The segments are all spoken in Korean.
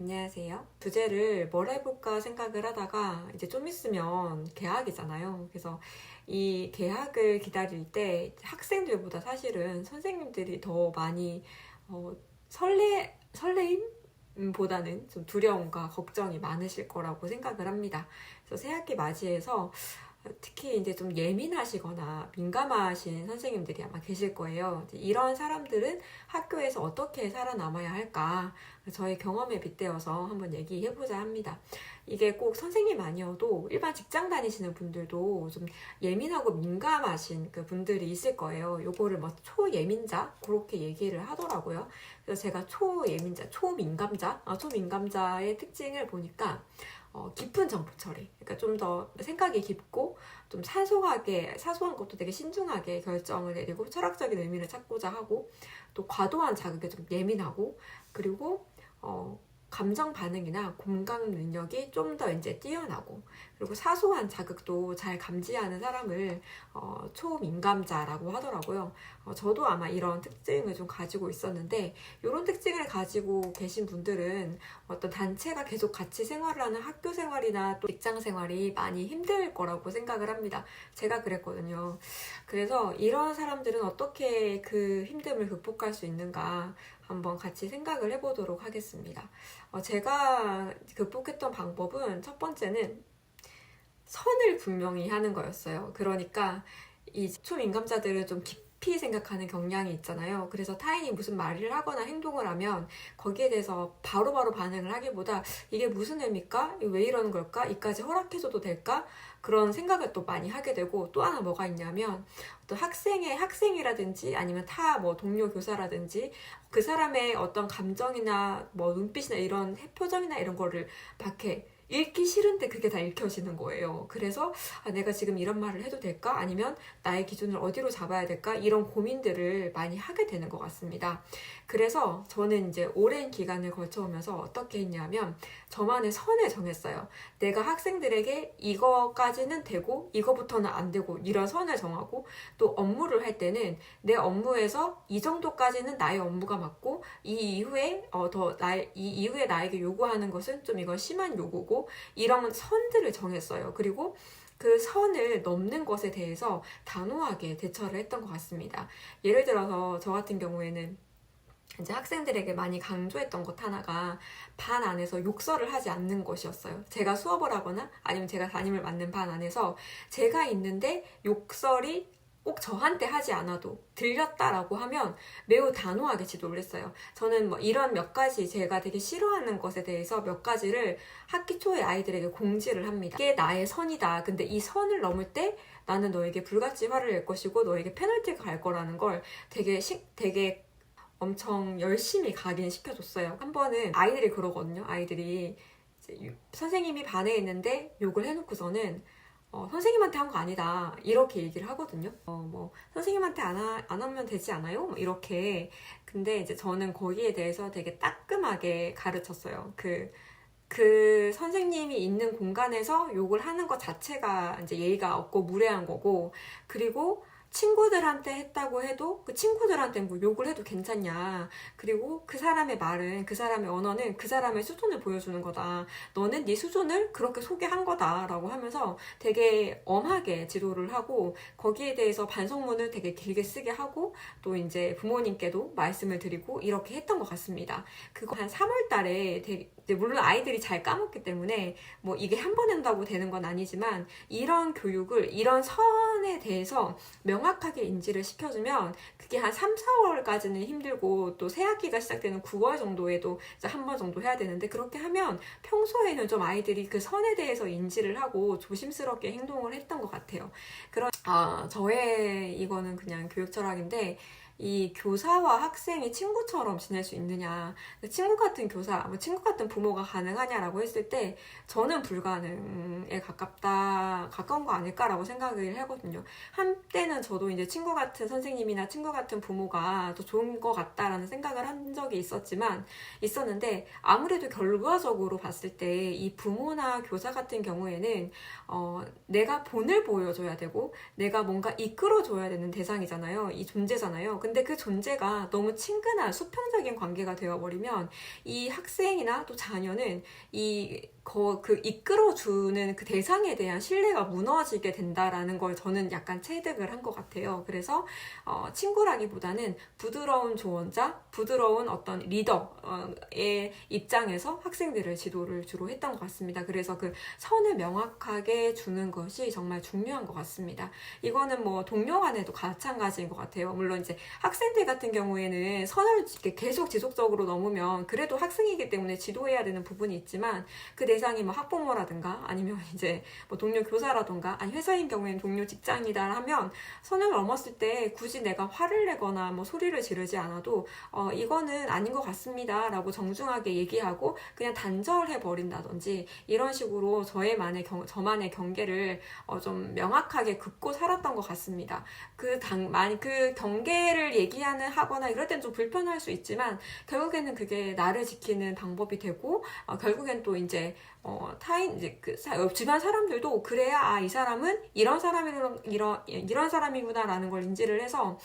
안녕하세요. 주제를 뭘 해볼까 생각을 하다가 이제 좀 있으면 개학이잖아요. 그래서 이 개학을 기다릴 때 학생들보다 사실은 선생님들이 더 많이 설레임보다는 좀 두려움과 걱정이 많으실 거라고 생각을 합니다. 그래서 새학기 맞이해서 특히 이제 좀 예민하시거나 민감하신 선생님들이 아마 계실 거예요. 이런 사람들은 학교에서 어떻게 살아남아야 할까? 저의 경험에 빗대어서 한번 얘기해보자 합니다. 이게 꼭 선생님 아니어도 일반 직장 다니시는 분들도 좀 예민하고 민감하신 그 분들이 있을 거예요. 요거를 뭐 초예민자? 그렇게 얘기를 하더라고요. 그래서 제가 초예민자, 초민감자의 특징을 보니까 깊은 정보 처리. 그러니까 좀 더 생각이 깊고 좀 사소한 것도 되게 신중하게 결정을 내리고 철학적인 의미를 찾고자 하고 또 과도한 자극에 좀 예민하고 그리고 감정 반응이나 공감 능력이 좀 더 이제 뛰어나고 그리고 사소한 자극도 잘 감지하는 사람을 초민감자라고 하더라고요. 저도 아마 이런 특징을 좀 가지고 있었는데 이런 특징을 가지고 계신 분들은 어떤 단체가 계속 같이 생활하는 학교 생활이나 또 직장 생활이 많이 힘들 거라고 생각을 합니다. 제가 그랬거든요. 그래서 이런 사람들은 어떻게 그 힘듦을 극복할 수 있는가 한번 같이 생각을 해보도록 하겠습니다. 제가 극복했던 방법은 첫 번째는 선을 분명히 하는 거였어요. 그러니까 이 초민감자들은 좀 깊이 생각하는 경향이 있잖아요. 그래서 타인이 무슨 말을 하거나 행동을 하면 거기에 대해서 바로바로 반응을 하기보다 이게 무슨 의미일까? 왜 이러는 걸까? 이까지 허락해줘도 될까? 그런 생각을 또 많이 하게 되고 또 하나 뭐가 있냐면 또 학생이라든지 아니면 타 뭐 동료 교사라든지 그 사람의 어떤 감정이나 뭐 눈빛이나 이런 표정이나 이런 거를 밖에 읽기 싫은데 그게 다 읽혀지는 거예요. 그래서 내가 지금 이런 말을 해도 될까? 아니면 나의 기준을 어디로 잡아야 될까? 이런 고민들을 많이 하게 되는 것 같습니다. 그래서 저는 이제 오랜 기간을 거쳐오면서 어떻게 했냐면 저만의 선을 정했어요. 내가 학생들에게 이거까지는 되고 이거부터는 안 되고 이런 선을 정하고 또 업무를 할 때는 내 업무에서 이 정도까지는 나의 업무가 맞고 이 이후에 나에게 요구하는 것은 좀 이건 심한 요구고 이런 선들을 정했어요. 그리고 그 선을 넘는 것에 대해서 단호하게 대처를 했던 것 같습니다. 예를 들어서 저 같은 경우에는 이제 학생들에게 많이 강조했던 것 하나가 반 안에서 욕설을 하지 않는 것이었어요. 제가 수업을 하거나 아니면 제가 담임을 맡는 반 안에서 제가 있는데 욕설이 꼭 저한테 하지 않아도 들렸다라고 하면 매우 단호하게 지도를 했어요. 저는 뭐 이런 몇 가지 제가 되게 싫어하는 것에 대해서 몇 가지를 학기 초에 아이들에게 공지를 합니다. 이게 나의 선이다. 근데 이 선을 넘을 때 나는 너에게 불같이 화를 낼 것이고 너에게 페널티가 갈 거라는 걸 되게 엄청 열심히 각인시켜줬어요. 한 번은 아이들이 그러거든요. 아이들이 이제 선생님이 반에 있는데 욕을 해놓고서는 선생님한테 한 거 아니다 이렇게 얘기를 하거든요. 뭐 선생님한테 안 하면 되지 않아요? 뭐 이렇게. 근데 이제 저는 거기에 대해서 되게 따끔하게 가르쳤어요. 그 선생님이 있는 공간에서 욕을 하는 것 자체가 이제 예의가 없고 무례한 거고, 그리고 친구들한테 했다고 해도 그 친구들한테 뭐 욕을 해도 괜찮냐. 그리고 그 사람의 말은, 그 사람의 언어는 그 사람의 수준을 보여주는 거다. 너는 네 수준을 그렇게 소개한 거다. 라고 하면서 되게 엄하게 지도를 하고, 거기에 대해서 반성문을 되게 길게 쓰게 하고, 또 이제 부모님께도 말씀을 드리고 이렇게 했던 것 같습니다. 그거 한 3월 달에 물론 아이들이 잘 까먹기 때문에 뭐 이게 한 번 한다고 되는 건 아니지만 이런 교육을, 이런 선에 대해서 명확하게 인지를 시켜주면 그게 한 3, 4월까지는 힘들고 또 새학기가 시작되는 9월 정도에도 한 번 정도 해야 되는데, 그렇게 하면 평소에는 좀 아이들이 그 선에 대해서 인지를 하고 조심스럽게 행동을 했던 것 같아요. 저의 이거는 그냥 교육 철학인데, 이 교사와 학생이 친구처럼 지낼 수 있느냐, 친구 같은 교사, 뭐 친구 같은 부모가 가능하냐라고 했을 때 저는 불가능에 가까운 거 아닐까라고 생각을 하거든요. 한때는 저도 이제 친구 같은 선생님이나 친구 같은 부모가 더 좋은 것 같다라는 생각을 한 적이 있었는데 아무래도 결과적으로 봤을 때 이 부모나 교사 같은 경우에는 내가 본을 보여줘야 되고 내가 뭔가 이끌어줘야 되는 대상이잖아요. 이 존재잖아요. 근데 그 존재가 너무 친근한 수평적인 관계가 되어버리면 이 학생이나 또 자녀는 그 이끌어주는 그 대상에 대한 신뢰가 무너지게 된다라는 걸 저는 약간 체득을 한 것 같아요. 그래서 친구라기보다는 부드러운 조언자, 부드러운 어떤 리더의 입장에서 학생들을 지도를 주로 했던 것 같습니다. 그래서 그 선을 명확하게 주는 것이 정말 중요한 것 같습니다. 이거는 뭐 동료 간에도 마찬가지인 것 같아요. 물론 이제 학생들 같은 경우에는 선을 계속 지속적으로 넘으면 그래도 학생이기 때문에 지도해야 되는 부분이 있지만 그 대상이 뭐 학부모라든가 아니면 이제 뭐 동료 교사라든가 아니 회사인 경우에는 동료 직장이다 하면 선을 넘었을 때 굳이 내가 화를 내거나 뭐 소리를 지르지 않아도 이거는 아닌 것 같습니다 라고 정중하게 얘기하고 그냥 단절해 버린다든지 이런 식으로 저만의 경계를 좀 명확하게 긋고 살았던 것 같습니다. 그 경계를 하거나 이럴 땐 좀 불편할 수 있지만 결국에는 그게 나를 지키는 방법이 되고 결국엔 또 이제 주변 사람들도 그래야 이 사람은 이런 사람이구나라는 걸 인지를 해서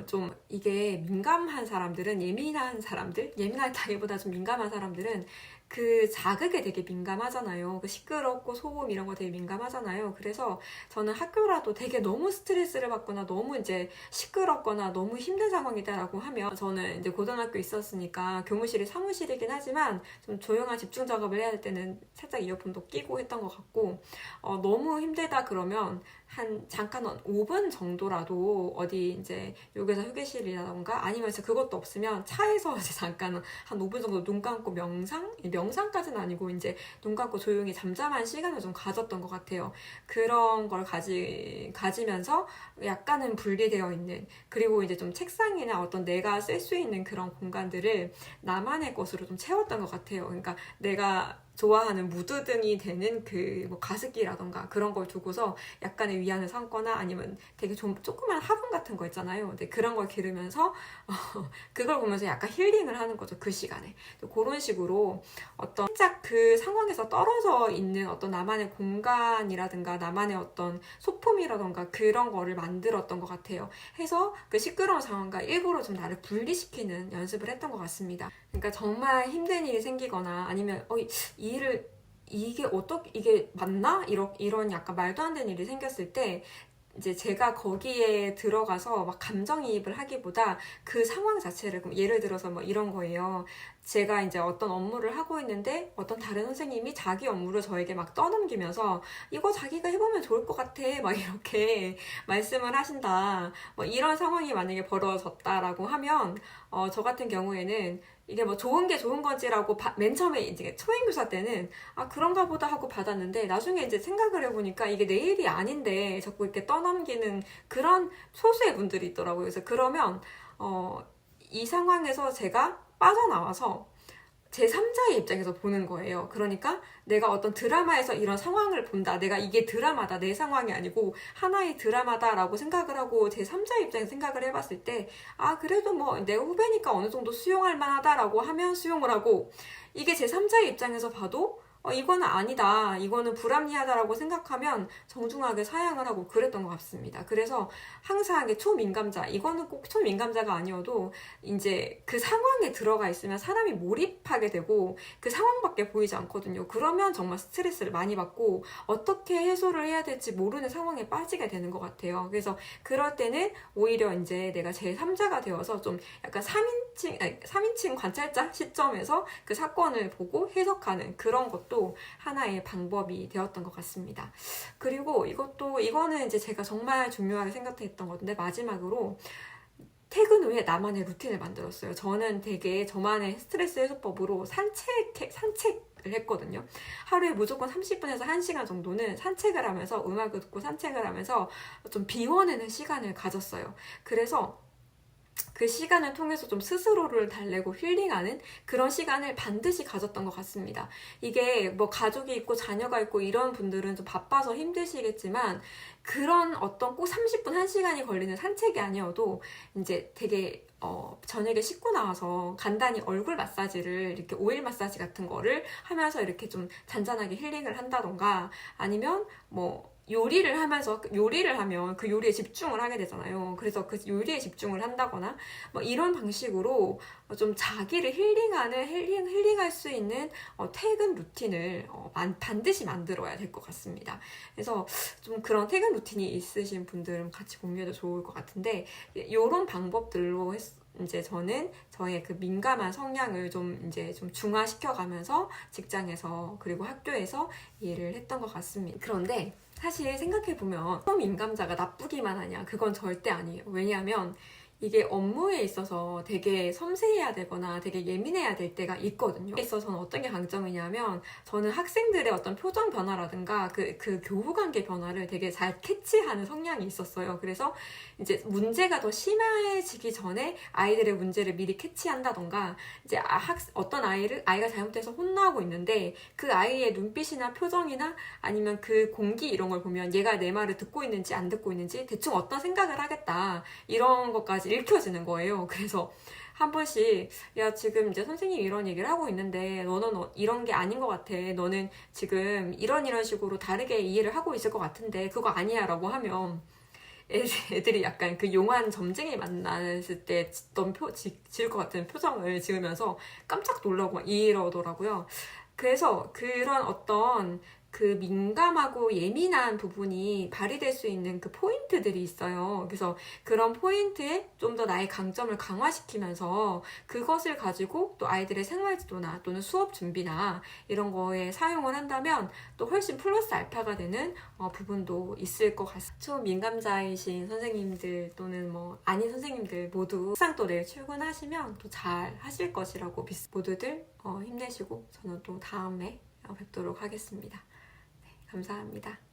좀 이게 민감한 사람들은 예민하다기보다 좀 민감한 사람들은 그 자극에 되게 민감하잖아요. 그 시끄럽고 소음 이런 거 되게 민감하잖아요. 그래서 저는 학교라도 되게 너무 스트레스를 받거나 너무 이제 시끄럽거나 너무 힘든 상황이다라고 하면 저는 이제 고등학교 있었으니까 교무실이 사무실이긴 하지만 좀 조용한 집중 작업을 해야 할 때는 살짝 이어폰도 끼고 했던 것 같고 너무 힘들다 그러면 잠깐 5분 정도라도 어디 이제 여기서 휴게실이라던가 아니면 진짜 그것도 없으면 차에서 이제 잠깐 한 5분 정도 눈 감고 명상까지는 아니고 이제 눈 감고 조용히 잠잠한 시간을 좀 가졌던 것 같아요. 그런 걸 가지면서 약간은 분리되어 있는 그리고 이제 좀 책상이나 어떤 내가 쓸 수 있는 그런 공간들을 나만의 것으로 좀 채웠던 것 같아요. 그러니까 내가 좋아하는 무드등이 되는 뭐 가습기라던가 그런 걸 두고서 약간의 위안을 삼거나 아니면 되게 좀 조그만 화분 같은 거 있잖아요. 근데 그런 걸 기르면서 그걸 보면서 약간 힐링을 하는 거죠. 그 시간에. 그런 식으로 살짝 그 상황에서 떨어져 있는 어떤 나만의 공간이라든가 나만의 어떤 소품이라던가 그런 거를 만들었던 것 같아요. 해서 그 시끄러운 상황과 일부러 좀 나를 분리시키는 연습을 했던 것 같습니다. 그러니까 정말 힘든 일이 생기거나 아니면 이게 맞나? 이런 약간 말도 안 되는 일이 생겼을 때 이제 제가 거기에 들어가서 막 감정이입을 하기보다 그 상황 자체를 예를 들어서 뭐 이런 거예요. 제가 이제 어떤 업무를 하고 있는데 어떤 다른 선생님이 자기 업무를 저에게 막 떠넘기면서 이거 자기가 해보면 좋을 것 같아 막 이렇게 말씀을 하신다. 뭐 이런 상황이 만약에 벌어졌다라고 하면 저 같은 경우에는 이게 뭐 좋은 게 좋은 건지라고 맨 처음에 이제 초행교사 때는 그런가 보다 하고 받았는데 나중에 이제 생각을 해보니까 이게 내 일이 아닌데 자꾸 이렇게 떠넘기는 그런 소수의 분들이 있더라고요. 그래서 그러면 이 상황에서 제가 빠져나와서 제3자의 입장에서 보는 거예요. 그러니까 내가 어떤 드라마에서 이런 상황을 본다. 내가 이게 드라마다. 내 상황이 아니고 하나의 드라마다라고 생각을 하고 제3자의 입장에서 생각을 해봤을 때 그래도 뭐 내가 후배니까 어느 정도 수용할 만하다라고 하면 수용을 하고 이게 제3자의 입장에서 봐도 이거는 아니다. 이거는 불합리하다라고 생각하면 정중하게 사양을 하고 그랬던 것 같습니다. 그래서 항상 초민감자, 이거는 꼭 초민감자가 아니어도 이제 그 상황에 들어가 있으면 사람이 몰입하게 되고 그 상황밖에 보이지 않거든요. 그러면 정말 스트레스를 많이 받고 어떻게 해소를 해야 될지 모르는 상황에 빠지게 되는 것 같아요. 그래서 그럴 때는 오히려 이제 내가 제3자가 되어서 좀 약간 3인칭 관찰자 시점에서 그 사건을 보고 해석하는 그런 것도 하나의 방법이 되었던 것 같습니다. 그리고 이거는 이제 제가 정말 중요하게 생각했던 건데 마지막으로 퇴근 후에 나만의 루틴을 만들었어요. 저는 되게 저만의 스트레스 해소법으로 산책을 했거든요. 하루에 무조건 30분에서 1시간 정도는 산책을 하면서 음악을 듣고 산책을 하면서 좀 비워내는 시간을 가졌어요. 그래서 그 시간을 통해서 좀 스스로를 달래고 힐링하는 그런 시간을 반드시 가졌던 것 같습니다. 이게 뭐 가족이 있고 자녀가 있고 이런 분들은 좀 바빠서 힘드시겠지만 그런 어떤 꼭 30분, 1시간이 걸리는 산책이 아니어도 이제 되게 저녁에 씻고 나와서 간단히 얼굴 마사지를 이렇게 오일 마사지 같은 거를 하면서 이렇게 좀 잔잔하게 힐링을 한다던가 아니면 뭐 요리를 하면서 요리를 하면 그 요리에 집중을 하게 되잖아요. 그래서 그 요리에 집중을 한다거나 뭐 이런 방식으로 좀 자기를 힐링할 수 있는 퇴근 루틴을 반드시 만들어야 될 것 같습니다. 그래서 좀 그런 퇴근 루틴이 있으신 분들은 같이 공유해도 좋을 것 같은데 이런 방법들로 이제 저는 저의 그 민감한 성향을 좀 이제 좀 중화시켜가면서 직장에서 그리고 학교에서 일을 했던 것 같습니다. 그런데 사실 생각해보면 초민감자가 나쁘기만 하냐? 그건 절대 아니에요. 왜냐하면 이게 업무에 있어서 되게 섬세해야 되거나 되게 예민해야 될 때가 있거든요. 있어서는 어떤 게 강점이냐면 저는 학생들의 어떤 표정 변화라든가 그 교우 관계 변화를 되게 잘 캐치하는 성향이 있었어요. 그래서 이제 문제가 더 심해지기 전에 아이들의 문제를 미리 캐치한다던가 이제 어떤 아이가 잘못해서 혼나고 있는데 그 아이의 눈빛이나 표정이나 아니면 그 공기 이런 걸 보면 얘가 내 말을 듣고 있는지 안 듣고 있는지 대충 어떤 생각을 하겠다 이런 것까지 읽혀지는 거예요. 그래서 한 번씩 야 지금 이제 선생님이 이런 얘기를 하고 있는데 너는 이런 게 아닌 것 같아. 너는 지금 이런 식으로 다르게 이해를 하고 있을 것 같은데 그거 아니야 라고 하면 애들이 약간 그 용한 점쟁이 만났을 때 지을 것 같은 표정을 지으면서 깜짝 놀라고 막 이러더라고요. 그래서 그런 어떤 그 민감하고 예민한 부분이 발휘될 수 있는 그 포인트들이 있어요. 그래서 그런 포인트에 좀 더 나의 강점을 강화시키면서 그것을 가지고 또 아이들의 생활지도나 또는 수업 준비나 이런 거에 사용을 한다면 또 훨씬 플러스 알파가 되는 부분도 있을 것 같습니다. 초민감자이신 선생님들 또는 뭐 아닌 선생님들 모두 항상 또 내일 출근하시면 또 잘 하실 것이라고 모두들 힘내시고 저는 또 다음에 뵙도록 하겠습니다. 감사합니다.